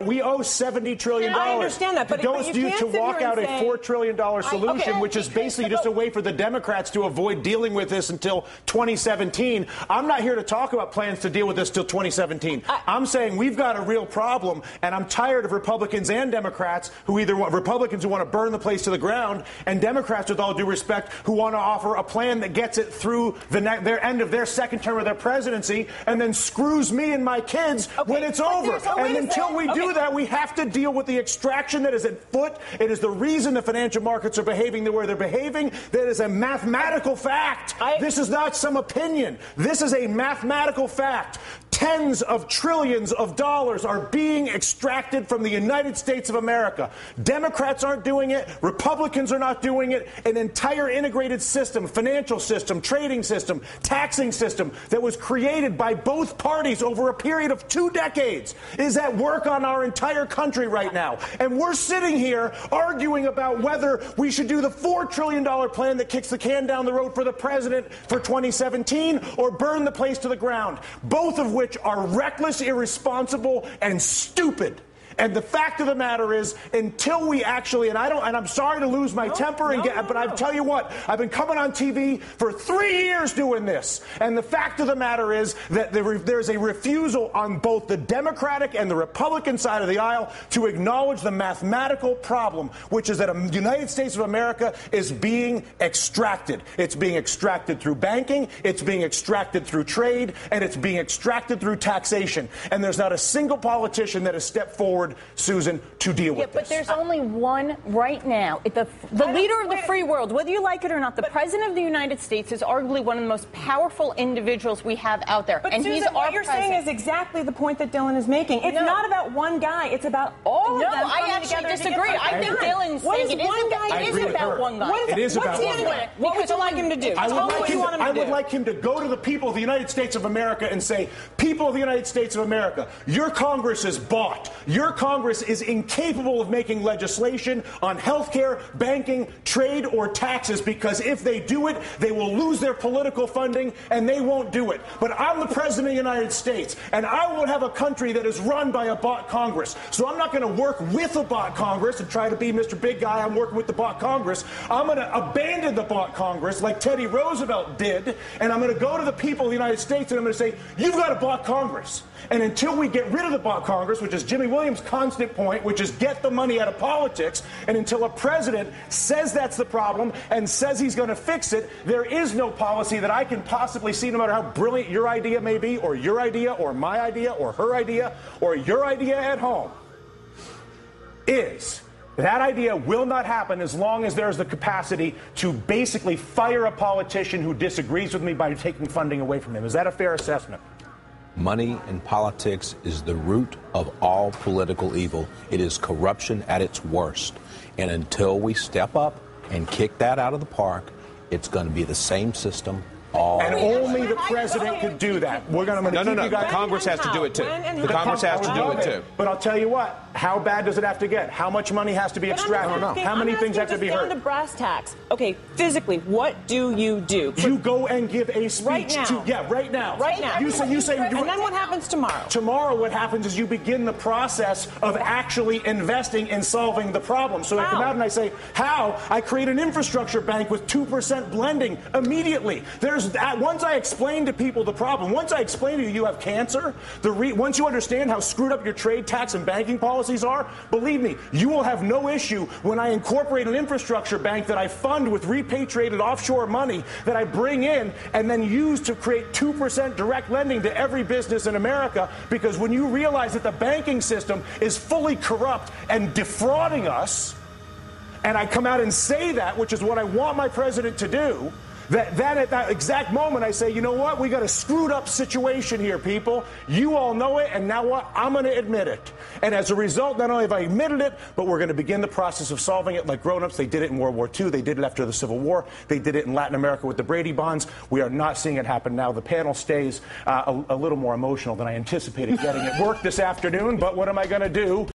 We owe $70 trillion. I understand that, but you to walk out a $4 trillion solution, which is basically just a way for the Democrats to avoid dealing with this until 2017. I'm not here to talk about plans to deal with this till 2017. I'm saying we've got a real problem, and I'm tired of Republicans and Democrats Republicans who want to burn the place to the ground, and Democrats, with all due respect, who want to offer a plan that gets it through their end of their second term of their presidency, and then screws me and my kids when it's over. And until we do that, we have to deal with the extraction that is at foot. It is the reason the financial markets are behaving the way they're behaving. That is a mathematical fact. This is not some opinion. This is a mathematical fact. Tens of trillions of dollars are being extracted from the United States of America. Democrats aren't doing it. Republicans are not doing it. An entire integrated system, financial system, trading system, taxing system that was created by both parties over a period of 2 decades is at work on our entire country right now. And we're sitting here arguing about whether we should do the $4 trillion plan that kicks the can down the road for the president for 2017 or burn the place to the ground, both of which are reckless, irresponsible, and stupid. And the fact of the matter is, until we actually, and I'm sorry to lose my temper, but I tell you what, I've been coming on TV for 3 years doing this. And the fact of the matter is that there's a refusal on both the Democratic and the Republican side of the aisle to acknowledge the mathematical problem, which is that the United States of America is being extracted. It's being extracted through banking, it's being extracted through trade, and it's being extracted through taxation. And there's not a single politician that has stepped forward, Susan, to deal with this. But there's only one right now. The leader of the free world, whether you like it or not, the president of the United States is arguably one of the most powerful individuals we have out there. But and Susan, he's our what you're saying is exactly the point that Dylan is making. It's not about one guy. It's about all of them. No, I actually disagree. I think Dylan's saying it is about one guy. It is about one guy. What would you like him to do? I would like him to go to the people of the United States of America and say, people of the United States of America, your Congress is bought. Your Congress is incapable of making legislation on health care, banking, trade, or taxes, because if they do it, they will lose their political funding, and they won't do it. But I'm the President of the United States, and I won't have a country that is run by a bought Congress. So I'm not going to work with a bought Congress and try to be Mr. Big Guy. I'm working with the bought Congress. I'm going to abandon the bought Congress like Teddy Roosevelt did, and I'm going to go to the people of the United States, and I'm going to say, you've got a bought Congress. And until we get rid of the bought Congress, which is Jimmy Williams' constant point, which is get the money out of politics, and until a president says that's the problem and says he's going to fix it, there is no policy that I can possibly see, no matter how brilliant your idea may be, or your idea, or my idea, or her idea, or your idea at home, is that idea will not happen as long as there's the capacity to basically fire a politician who disagrees with me by taking funding away from him. Is that a fair assessment? Money in politics is the root of all political evil. It is corruption at its worst. And until we step up and kick that out of the park, it's going to be the same system all and only the president could do that. We're going to No. Congress has to do it too. The Congress has to do it too. But I'll tell you what. How bad does it have to get? How much money has to be extracted? How many things have to be heard? Down to brass tacks. Okay, physically, what do? You go and give a speech right now. Right now. Right now. You say. And then what happens tomorrow? Tomorrow, what happens is you begin the process of actually investing in solving the problem. So I come out and I say, how? I create an infrastructure bank with 2% blending immediately. Once I explain to people the problem, once I explain to you have cancer, once you understand how screwed up your trade, tax, and banking policies are, believe me, you will have no issue when I incorporate an infrastructure bank that I fund with repatriated offshore money that I bring in and then use to create 2% direct lending to every business in America. Because when you realize that the banking system is fully corrupt and defrauding us, and I come out and say that, which is what I want my president to do, that at that exact moment I say, you know what, we got a screwed up situation here, people. You all know it, and now what? I'm going to admit it. And as a result, not only have I admitted it, but we're going to begin the process of solving it like grown-ups. They did it in World War II. They did it after the Civil War. They did it in Latin America with the Brady bonds. We are not seeing it happen now. The panel stays a little more emotional than I anticipated getting at work this afternoon, but what am I going to do?